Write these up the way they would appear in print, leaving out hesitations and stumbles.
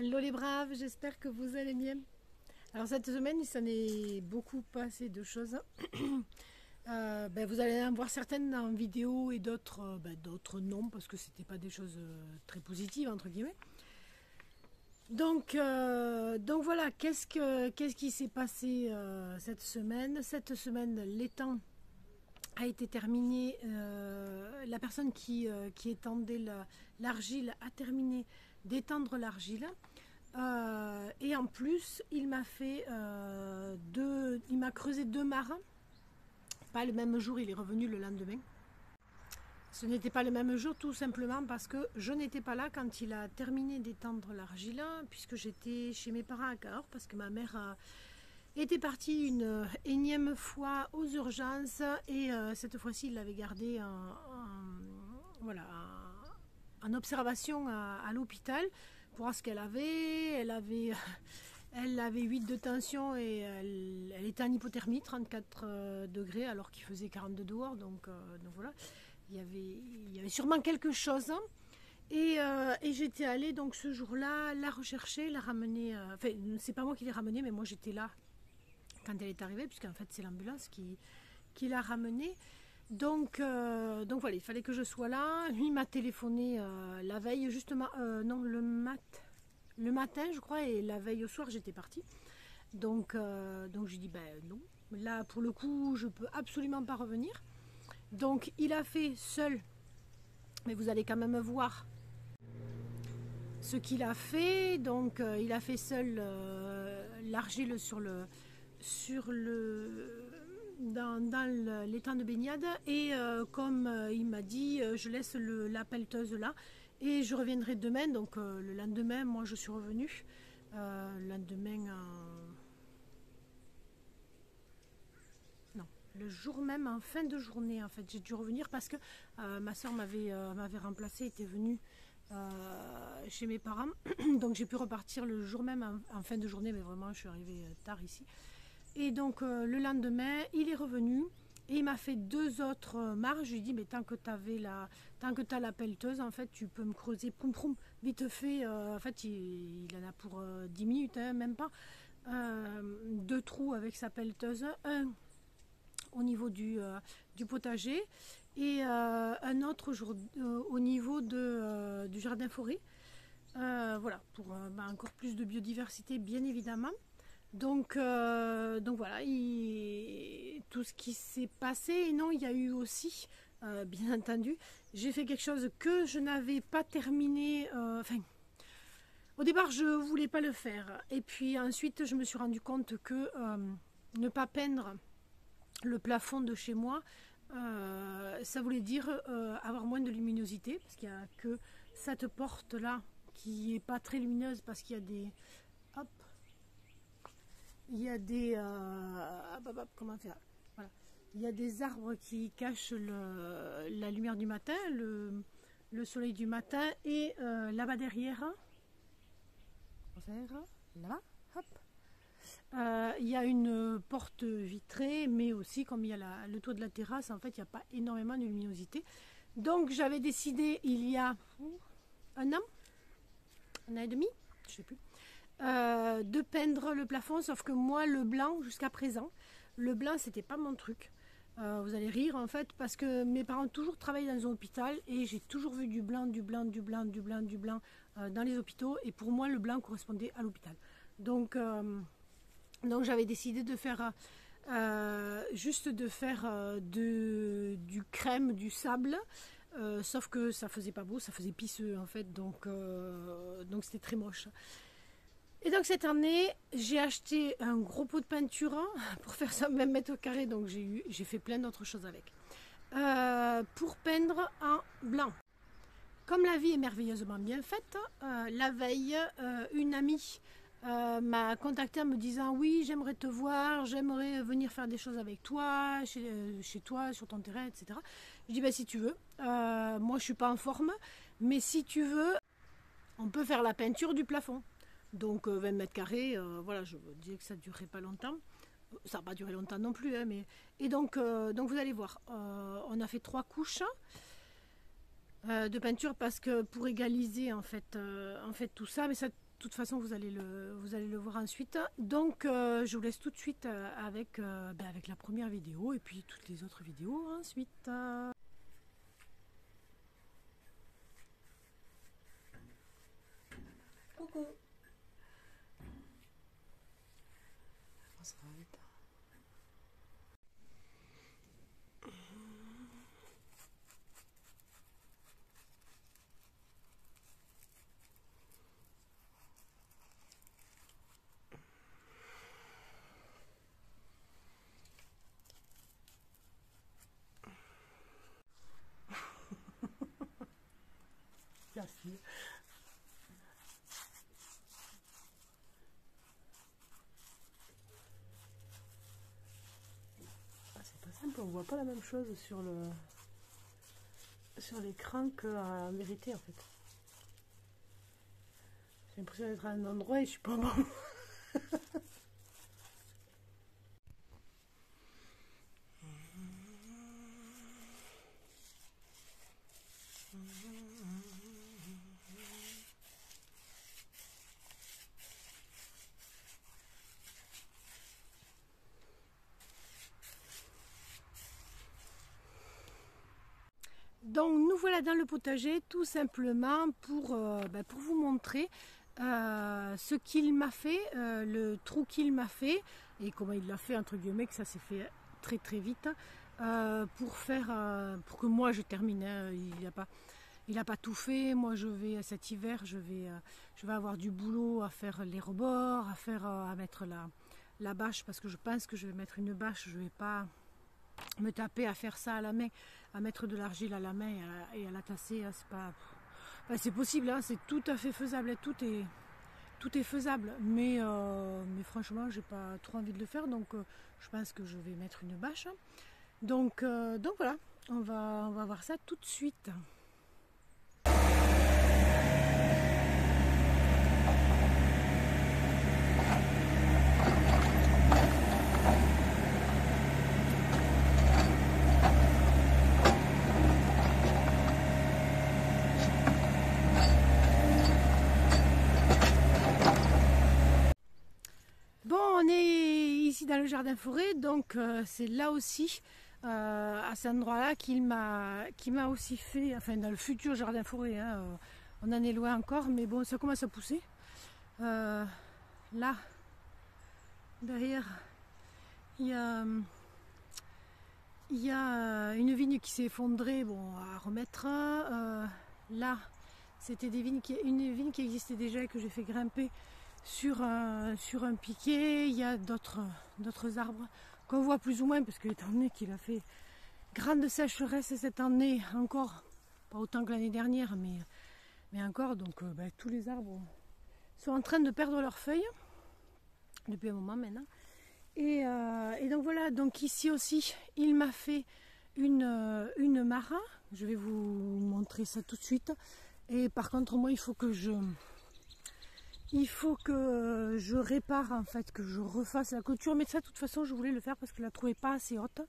Hello les braves, j'espère que vous allez bien. Alors cette semaine, il s'en est beaucoup passé de choses. Vous allez en voir certaines en vidéo et d'autres non, parce que c'était pas des choses très positives entre guillemets. Donc voilà, qu'est-ce qui s'est passé cette semaine? Cette semaine, l'étang a été terminé. La personne qui étendait l'argile a terminé d'étendre l'argile. Et en plus, il m'a creusé 2 mares. Pas le même jour, il est revenu le lendemain. Ce n'était pas le même jour, tout simplement parce que je n'étais pas là quand il a terminé d'étendre l'argile, puisque j'étais chez mes parents à Cahors, parce que ma mère était partie une énième fois aux urgences, et cette fois-ci, il l'avait gardée en observation à l'hôpital pour voir ce qu'elle avait. Elle avait 8 de tension et elle était en hypothermie, 34 degrés, alors qu'il faisait 42 dehors. Donc voilà, il y avait sûrement quelque chose. Et j'étais allée donc ce jour-là la rechercher, la ramener. Enfin, c'est pas moi qui l'ai ramenée, mais moi j'étais là quand elle est arrivée, puisqu'en fait c'est l'ambulance qui l'a ramenée. Donc voilà, il fallait que je sois là. Lui m'a téléphoné la veille, justement, non, le matin, je crois, et la veille au soir, j'étais partie. Donc j'ai dit, non, là, pour le coup, je peux absolument pas revenir. Donc, il a fait seul, mais vous allez quand même voir ce qu'il a fait. Donc, il a fait seul l'argile dans l'étang de baignade, et comme il m'a dit, je laisse la pelleteuse là et je reviendrai demain. Donc le lendemain, moi je suis revenue le jour même, en fin de journée, en fait j'ai dû revenir parce que ma soeur m'avait remplacée, était venue chez mes parents. Donc j'ai pu repartir le jour même en fin de journée, mais vraiment je suis arrivée tard ici. Et donc le lendemain, il est revenu et il m'a fait 2 autres mares. Je lui ai dit, mais tant que tu as la pelleteuse, en fait, tu peux me creuser, proum, proum, vite fait. En fait, il en a pour 10 minutes, hein, même pas. 2 trous avec sa pelleteuse, un au niveau du potager et un autre au niveau du jardin forêt. Voilà, pour encore plus de biodiversité, bien évidemment. Donc voilà, tout ce qui s'est passé. Et non, il y a eu aussi, bien entendu, j'ai fait quelque chose que je n'avais pas terminé. Au départ, je ne voulais pas le faire. Et puis ensuite, je me suis rendu compte que ne pas peindre le plafond de chez moi, ça voulait dire avoir moins de luminosité, parce qu'il n'y a que cette porte-là qui n'est pas très lumineuse, parce qu'il y a des... Hop, il y a des comment faire, voilà, il y a des arbres qui cachent la lumière du matin, le soleil du matin, et là-bas derrière, là, hop, il y a une porte vitrée, mais aussi comme il y a le toit de la terrasse, en fait il n'y a pas énormément de luminosité. Donc j'avais décidé il y a un an et demi, je sais plus, de peindre le plafond, sauf que moi le blanc, jusqu'à présent, le blanc c'était pas mon truc. Vous allez rire en fait, parce que mes parents ont toujours travaillé dans un hôpital et j'ai toujours vu du blanc dans les hôpitaux, et pour moi le blanc correspondait à l'hôpital. Donc j'avais décidé de faire du crème, du sable, sauf que ça faisait pas beau, ça faisait pisseux en fait, donc c'était très moche. Et donc cette année, j'ai acheté un gros pot de peinture pour faire ça, même mètre carré, donc j'ai fait plein d'autres choses avec. Pour peindre en blanc. Comme la vie est merveilleusement bien faite, la veille, une amie m'a contacté en me disant, oui, j'aimerais te voir, j'aimerais venir faire des choses avec toi, chez toi, sur ton terrain, etc. Je dis, si tu veux, moi je suis pas en forme, mais si tu veux, on peut faire la peinture du plafond. Donc 20 mètres carrés, voilà, je vous disais que ça ne durerait pas longtemps. Ça n'a pas duré longtemps non plus, hein, mais... Et donc vous allez voir, on a fait 3 couches. de peinture parce que pour égaliser en fait tout ça, mais ça de toute façon vous allez le voir ensuite. Donc je vous laisse tout de suite avec la première vidéo et puis toutes les autres vidéos ensuite. Coucou. Ça va vite. La fille. C'est pas simple, on voit pas la même chose sur l'écran qu'en vérité en fait. J'ai l'impression d'être à un endroit et je suis pas bon. Donc nous voilà dans le potager tout simplement pour vous montrer ce qu'il m'a fait, le trou qu'il m'a fait et comment il l'a fait entre guillemets, que ça s'est fait très très vite pour que moi je termine. Il n'a pas tout fait. Moi cet hiver je vais avoir du boulot à faire les rebords, à mettre la bâche parce que je pense que je vais mettre une bâche. Je vais pas me taper à faire ça à la main, à mettre de l'argile à la main et à la tasser, c'est pas... c'est possible, hein, c'est tout à fait faisable, tout est faisable, mais franchement j'ai pas trop envie de le faire, donc je pense que je vais mettre une bâche. Donc voilà, on va voir ça tout de suite. On est ici dans le jardin forêt, donc c'est là aussi à cet endroit-là qu'il m'a aussi fait, enfin dans le futur jardin forêt, hein, on en est loin encore, mais bon ça commence à pousser. Là, derrière, il y a une vigne qui s'est effondrée, bon à remettre. Là, c'était une vigne qui existait déjà et que j'ai fait grimper sur un piquet. Il y a d'autres arbres qu'on voit plus ou moins parce que étant donné qu'il a fait grande sécheresse cette année encore, pas autant que l'année dernière, mais encore, donc tous les arbres sont en train de perdre leurs feuilles depuis un moment maintenant. Et donc voilà, donc ici aussi il m'a fait une mara. Je vais vous montrer ça tout de suite. Et par contre moi il faut que je répare en fait, que je refasse la clôture, mais ça de toute façon je voulais le faire parce que je la trouvais pas assez haute.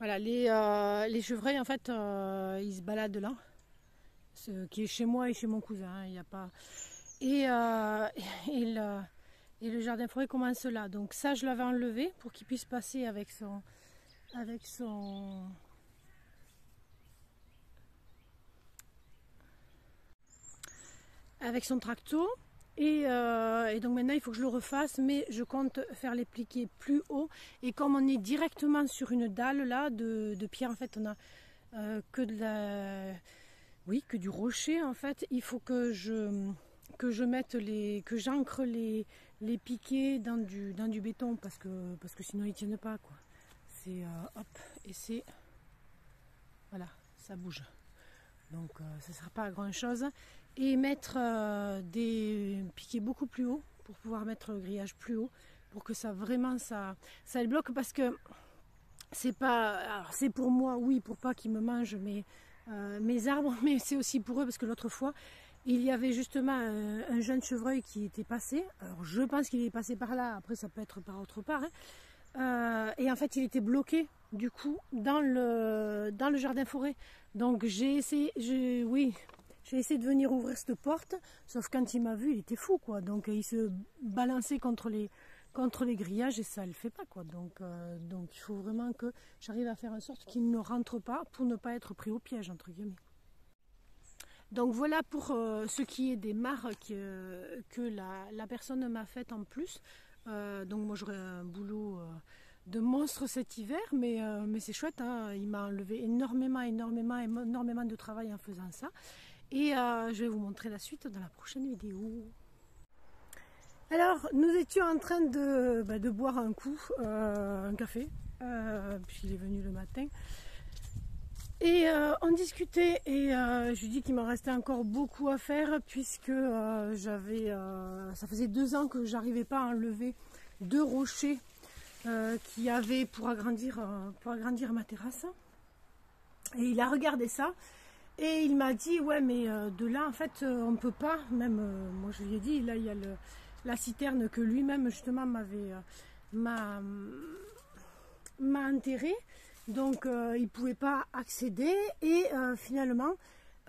Voilà, les chevreuils en fait ils se baladent là, ce qui est chez moi et chez mon cousin, hein, il n'y a pas. Et, et le jardin forêt commence là. Donc ça je l'avais enlevé pour qu'il puisse passer avec son tracto. Et donc maintenant il faut que je le refasse, mais je compte faire les pliquer plus haut. Et comme on est directement sur une dalle là de pierre, en fait on a que du rocher en fait. Il faut que j'ancre les piquets dans du béton parce que sinon ils tiennent pas quoi. C'est hop, et c'est voilà, ça bouge. Donc ça ne sert pas à grand chose. Et mettre des piquets beaucoup plus haut pour pouvoir mettre le grillage plus haut pour que ça vraiment ça le bloque, parce que c'est pas, alors c'est pour moi oui, pour pas qu'ils me mangent mes arbres, mais c'est aussi pour eux parce que l'autre fois il y avait justement un jeune chevreuil qui était passé. Alors je pense qu'il est passé par là, après ça peut être par autre part, hein. Et en fait il était bloqué du coup dans le jardin forêt. Donc j'ai essayé de venir ouvrir cette porte, sauf quand il m'a vu, il était fou quoi. Donc il se balançait contre les grillages et ça le fait pas quoi. Donc il faut vraiment que j'arrive à faire en sorte qu'il ne rentre pas pour ne pas être pris au piège entre guillemets. Donc voilà pour ce qui est des mares que la personne m'a fait en plus. Donc moi j'aurais un boulot de monstre cet hiver, mais c'est chouette, hein. Il m'a enlevé énormément de travail en faisant ça. Et je vais vous montrer la suite dans la prochaine vidéo. Alors nous étions en train de boire un coup, un café, puisqu'il est venu le matin. Et on discutait et je lui dis qu'il m'en restait encore beaucoup à faire, puisque ça faisait 2 ans que j'arrivais pas à enlever 2 rochers qu'il y avait pour agrandir ma terrasse. Et il a regardé ça et il m'a dit ouais, mais de là en fait on peut pas, même moi je lui ai dit, là il y a la citerne que lui-même justement m'a enterrée. Donc il ne pouvait pas accéder et finalement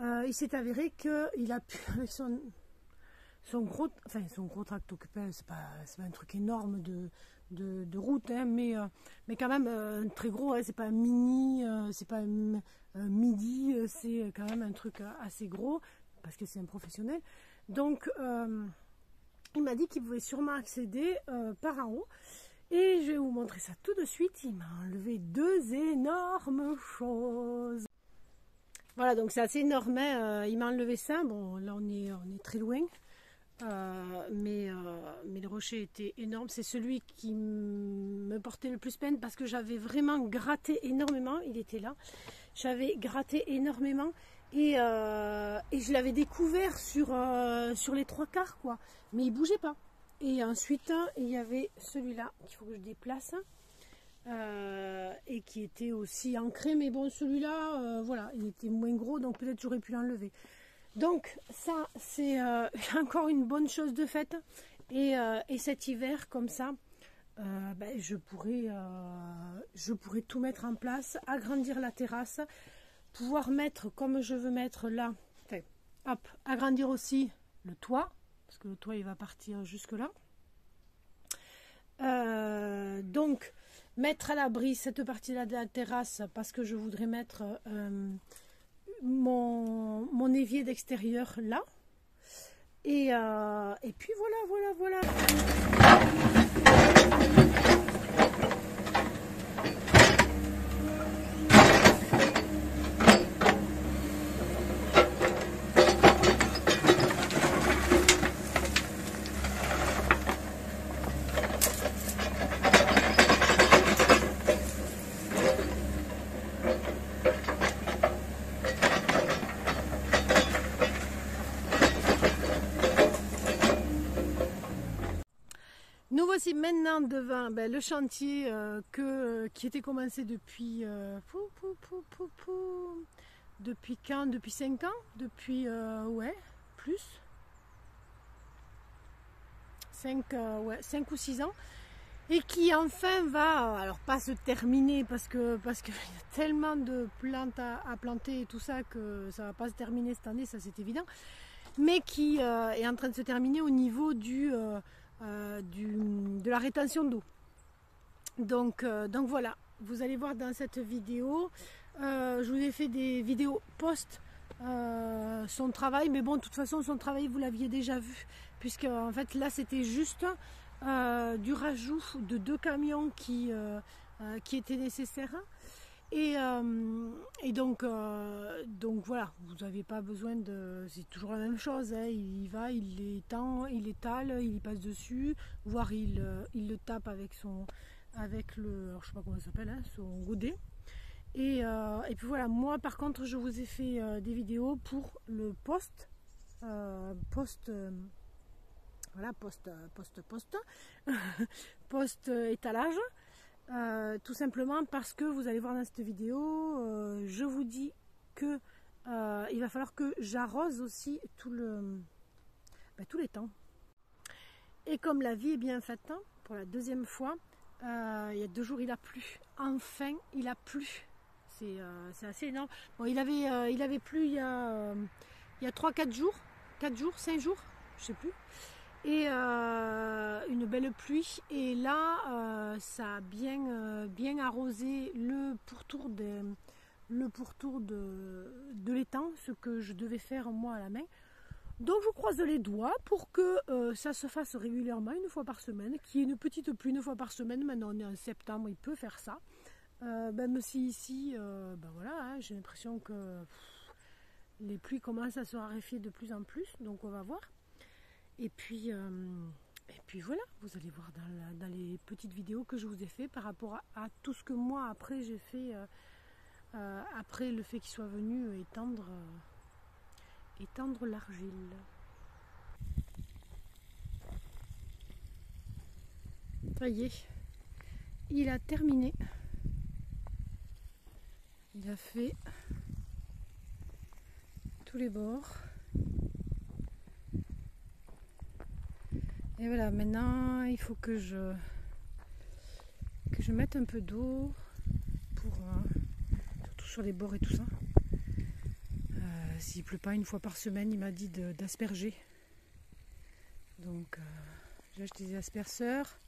il s'est avéré qu'il a pu, avec son gros tractopelle, c'est pas un truc énorme de route, hein, mais quand même très gros, hein, c'est pas un mini, c'est pas un midi, c'est quand même un truc assez gros parce que c'est un professionnel. Donc il m'a dit qu'il pouvait sûrement accéder par en haut. Et je vais vous montrer ça tout de suite. Il m'a enlevé 2 énormes choses. Voilà, donc c'est assez énorme, hein. Il m'a enlevé ça. Bon, là on est très loin. Mais le rocher était énorme. C'est celui qui me portait le plus peine parce que j'avais vraiment gratté énormément. Il était là. J'avais gratté énormément. Et je l'avais découvert sur les 3/4 quoi. Mais il bougeait pas. Et ensuite, il y avait celui-là qu'il faut que je déplace et qui était aussi ancré. Mais bon, celui-là, voilà, il était moins gros, donc peut-être j'aurais pu l'enlever. Donc ça, c'est encore une bonne chose de faite. Et cet hiver, comme ça, je pourrais tout mettre en place, agrandir la terrasse, pouvoir mettre comme je veux mettre là, enfin, hop, agrandir aussi le toit. Parce que le toit il va partir jusque là. Donc mettre à l'abri cette partie là de la terrasse parce que je voudrais mettre mon évier d'extérieur là. Et puis voilà. Nous voici maintenant devant le chantier qui était commencé depuis depuis quand? Depuis 5 ans? Depuis ouais, plus 5 ou 6 ans. et qui enfin va, alors pas se terminer parce que y a tellement de plantes à planter et tout ça que ça va pas se terminer cette année, ça c'est évident, mais qui est en train de se terminer au niveau de la rétention d'eau. Donc voilà, vous allez voir dans cette vidéo, je vous ai fait des vidéos post son travail, mais bon, de toute façon son travail vous l'aviez déjà vu, puisque en fait là c'était juste du rajout de 2 camions qui étaient nécessaires. Et donc voilà, vous n'avez pas besoin de... C'est toujours la même chose, hein. Il y va, il étend, il étale, il y passe dessus, voire il le tape avec le... Alors, je sais pas comment ça s'appelle, hein, son godet. Et puis voilà, moi par contre je vous ai fait des vidéos pour le post étalage, tout simplement parce que vous allez voir dans cette vidéo, je vous dis que il va falloir que j'arrose aussi tous les temps. Et comme la vie est bien faite, hein, pour la deuxième fois, il y a 2 jours il a plu, enfin il a plu, c'est assez énorme. Bon, il avait plu il y a 3-4 jours, 4 jours, 5 jours, je sais plus. Et une belle pluie, et là ça a bien arrosé le pourtour de l'étang, ce que je devais faire moi à la main. Donc je croise les doigts pour que ça se fasse régulièrement, 1 fois par semaine, qu'il y ait une petite pluie 1 fois par semaine. Maintenant on est en septembre, il peut faire ça, même si ici voilà, hein, j'ai l'impression que les pluies commencent à se raréfier de plus en plus, donc on va voir. Et puis voilà, vous allez voir dans les petites vidéos que je vous ai fait par rapport à tout ce que moi après j'ai fait, après le fait qu'il soit venu étendre l'argile. Ça y est, il a terminé. Il a fait tous les bords. Et voilà, maintenant il faut que je mette un peu d'eau pour surtout sur les bords et tout ça. S'il pleut pas 1 fois par semaine, il m'a dit d'asperger. Donc j'ai acheté des asperceurs.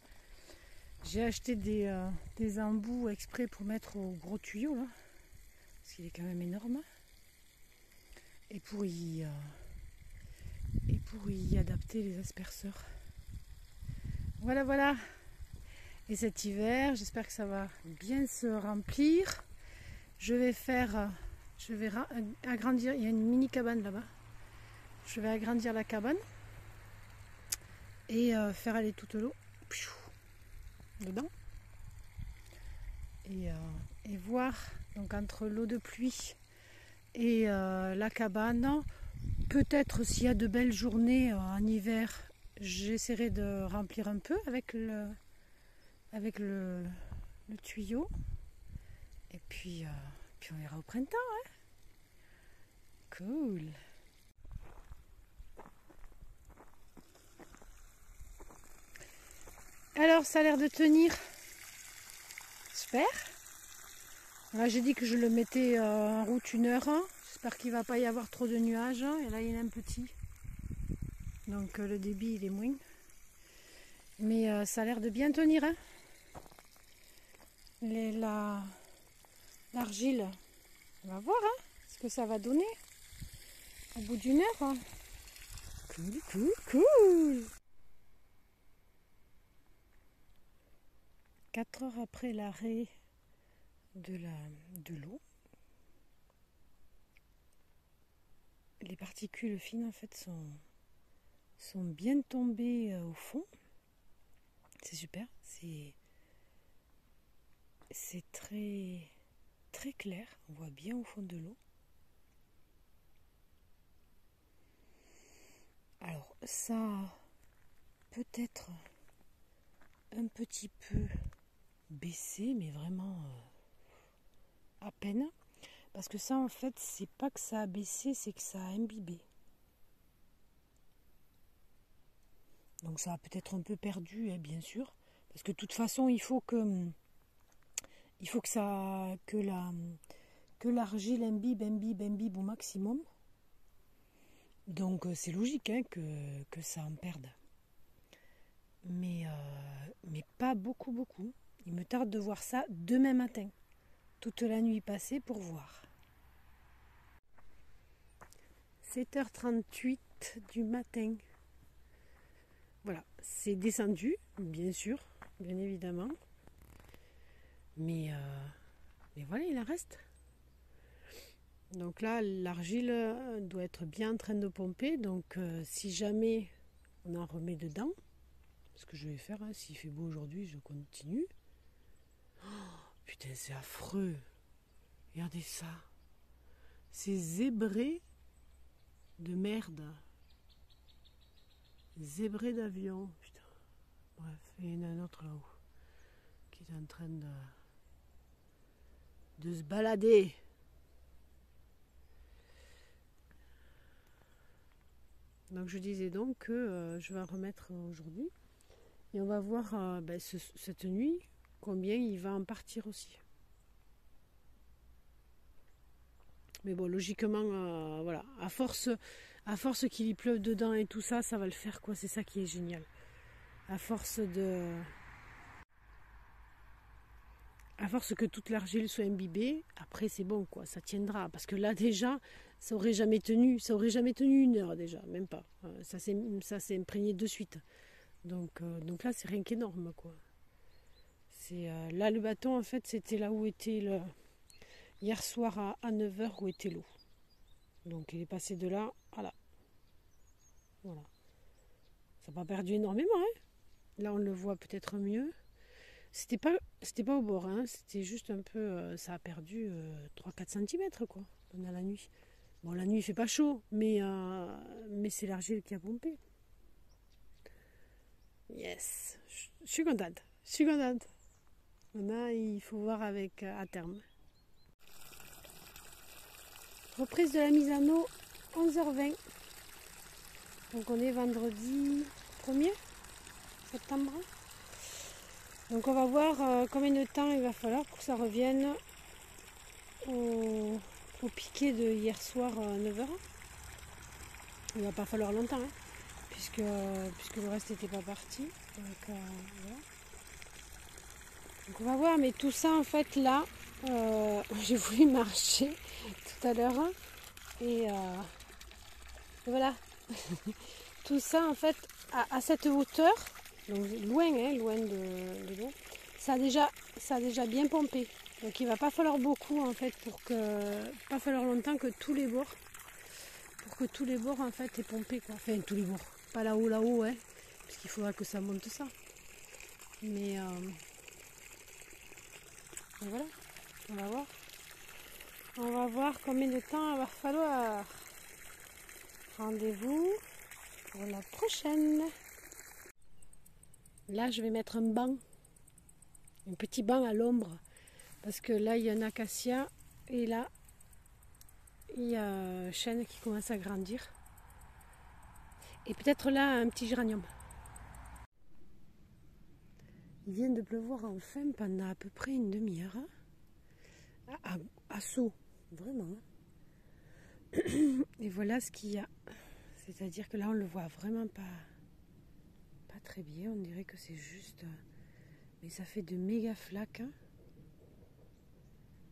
J'ai acheté des embouts exprès pour mettre au gros tuyau là, parce qu'il est quand même énorme. Et pour y adapter les asperceurs. Voilà. Et cet hiver, j'espère que ça va bien se remplir. Je vais agrandir, il y a une mini cabane là-bas. Je vais agrandir la cabane et faire aller toute l'eau dedans. Et voir, donc entre l'eau de pluie et la cabane, peut-être s'il y a de belles journées en hiver, j'essaierai de remplir un peu avec le tuyau. Et puis on verra au printemps, hein. Cool. Alors ça a l'air de tenir. Super. Là j'ai dit que je le mettais en route 1 heure. J'espère qu'il ne va pas y avoir trop de nuages. Et là il y en a un petit. Donc le débit il est moins. Mais ça a l'air de bien tenir, hein. L'argile, on va voir ce que ça va donner au bout d'1 heure. Hein. Cool. 4 heures après l'arrêt de l'eau, les particules fines en fait sont bien tombées au fond. C'est super, c'est très très clair, on voit bien au fond de l'eau. Alors ça peut-être un petit peu baissé, mais vraiment à peine, parce que ça en fait c'est pas que ça a baissé, c'est que ça a imbibé. Donc ça a peut-être un peu perdu, hein, bien sûr, Parce que de toute façon, il faut que l'argile imbibe au maximum. Donc c'est logique hein, que ça en perde. Mais pas beaucoup. Il me tarde de voir ça demain matin. Toute la nuit passée pour voir. 7h38 du matin. Voilà, c'est descendu, bien sûr, bien évidemment. Mais voilà, il en reste. Donc là, l'argile doit être bien en train de pomper. Donc si jamais on en remet dedans, ce que je vais faire, hein, s'il fait beau aujourd'hui, je continue. Oh, putain, c'est affreux. Regardez ça. C'est zébré de merde. Zébré d'avion. Putain. Bref, et il y en a un autre là-haut qui est en train de se balader. Donc je disais donc que je vais en remettre aujourd'hui. Et on va voir cette nuit combien il va en partir aussi. Mais bon, logiquement, voilà, à force qu'il y pleuve dedans et tout ça, ça va le faire quoi. C'est ça qui est génial. À force que toute l'argile soit imbibée, après c'est bon quoi, ça tiendra. Parce que là déjà, ça aurait jamais tenu 1 heure déjà, même pas. Ça s'est imprégné de suite. Donc là c'est rien qu'énorme quoi. Là le bâton en fait c'était là où était hier soir à 9h où était l'eau. Donc il est passé de là à là. Voilà. Ça n'a pas perdu énormément hein. Là on le voit peut-être mieux. C'était pas au bord, hein. C'était juste un peu. Ça a perdu 3-4 cm quoi, pendant la nuit. Bon, la nuit il fait pas chaud, mais c'est l'argile qui a pompé. Yes, je suis contente. Maintenant, il faut voir avec à terme. Reprise de la mise en eau, 11h20. Donc on est vendredi 1er septembre. Donc on va voir combien de temps il va falloir pour que ça revienne au piqué de hier soir à 9h. Il va pas falloir longtemps, hein, puisque le reste n'était pas parti. Donc, voilà. Donc on va voir, mais tout ça en fait là, j'ai voulu marcher tout à l'heure et voilà. Tout ça en fait à cette hauteur, donc loin de l'eau, ça a déjà bien pompé. Donc il va pas falloir beaucoup en fait pas falloir longtemps que tous les bords en fait aient pompé quoi. Enfin tous les bords, pas là-haut hein, parce qu'il faudra que ça monte ça. Mais voilà, on va voir combien de temps il va falloir. Rendez-vous pour la prochaine. Là je vais mettre un petit banc à l'ombre, parce que là il y a un acacia et là il y a un chêne qui commence à grandir. Et peut-être là un petit géranium. Il vient de pleuvoir enfin pendant à peu près une demi-heure. À saut, vraiment. Et voilà ce qu'il y a. C'est-à-dire que là on le voit vraiment pas très bien. On dirait que c'est juste... Mais ça fait de méga flaques. Hein.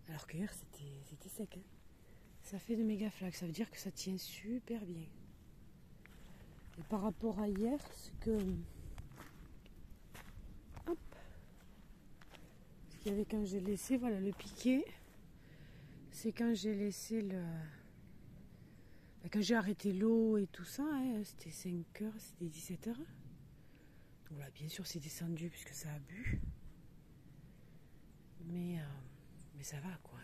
Alors que hier c'était sec. Hein. Ça fait de méga flaques. Ça veut dire que ça tient super bien. Et par rapport à hier, c'est que... Hop. Ce qu'il y avait quand j'ai laissé, voilà, le piquet. C'est quand j'ai laissé quand j'ai arrêté l'eau et tout ça, hein, c'était 5h, c'était 17h. Voilà, bien sûr c'est descendu puisque ça a bu. Mais ça va quoi.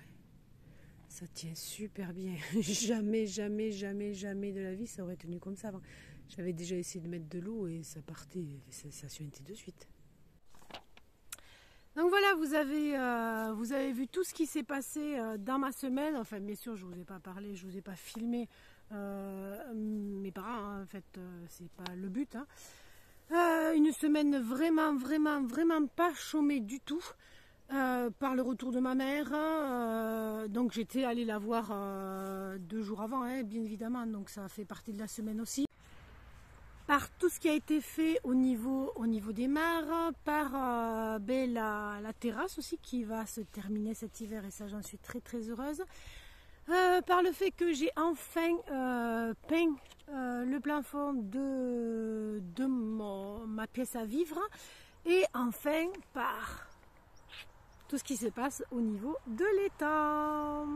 Ça tient super bien. Jamais de la vie ça aurait tenu comme ça avant. J'avais déjà essayé de mettre de l'eau et ça partait, ça suintait de suite. Donc voilà, vous avez vu tout ce qui s'est passé dans ma semaine. Enfin, bien sûr, je ne vous ai pas parlé, je ne vous ai pas filmé mes parents. Hein, en fait, c'est pas le but. Hein. Une semaine vraiment pas chômée du tout. Par le retour de ma mère, donc j'étais allée la voir 2 jours avant, hein, bien évidemment, donc ça fait partie de la semaine aussi. Par tout ce qui a été fait au niveau des mares, par la terrasse aussi qui va se terminer cet hiver et ça j'en suis très heureuse. Par le fait que j'ai enfin peint le plafond de ma pièce à vivre et enfin par tout ce qui se passe au niveau de l'étang.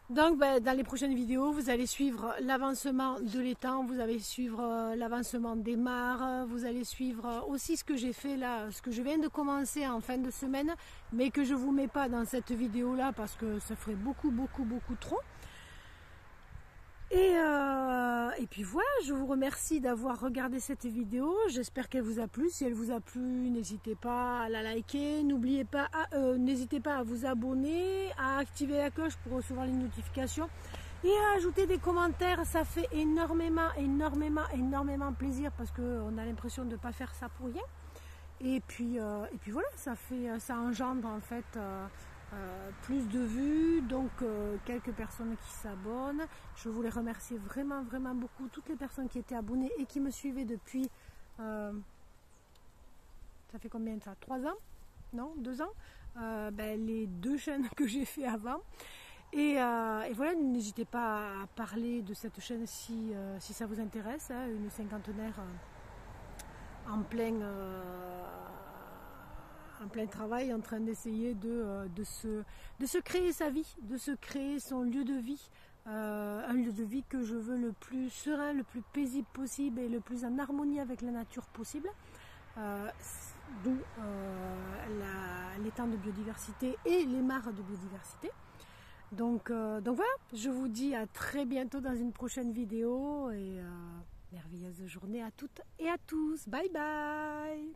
Donc dans les prochaines vidéos, vous allez suivre l'avancement de l'étang, vous allez suivre l'avancement des mares, vous allez suivre aussi ce que j'ai fait là, ce que je viens de commencer en fin de semaine, mais que je ne vous mets pas dans cette vidéo là parce que ça ferait beaucoup trop. Et puis voilà, je vous remercie d'avoir regardé cette vidéo, j'espère qu'elle vous a plu. Si elle vous a plu, n'hésitez pas à la liker, n'oubliez pas, n'hésitez pas à vous abonner, à activer la cloche pour recevoir les notifications et à ajouter des commentaires, ça fait énormément énormément plaisir parce qu'on a l'impression de ne pas faire ça pour rien. Et puis voilà, ça engendre en fait plus de vues, donc quelques personnes qui s'abonnent. Je voulais remercier vraiment beaucoup toutes les personnes qui étaient abonnées et qui me suivaient depuis ça fait combien de ça, 3 ans, non 2 ans, les 2 chaînes que j'ai fait avant. Et voilà, n'hésitez pas à parler de cette chaîne si ça vous intéresse, hein, une cinquantenaire en plein travail, en train d'essayer de se créer sa vie, de se créer son lieu de vie, un lieu de vie que je veux le plus serein, le plus paisible possible et le plus en harmonie avec la nature possible, d'où l'étang de biodiversité et les mares de biodiversité. Donc voilà, je vous dis à très bientôt dans une prochaine vidéo et merveilleuse journée à toutes et à tous. Bye bye.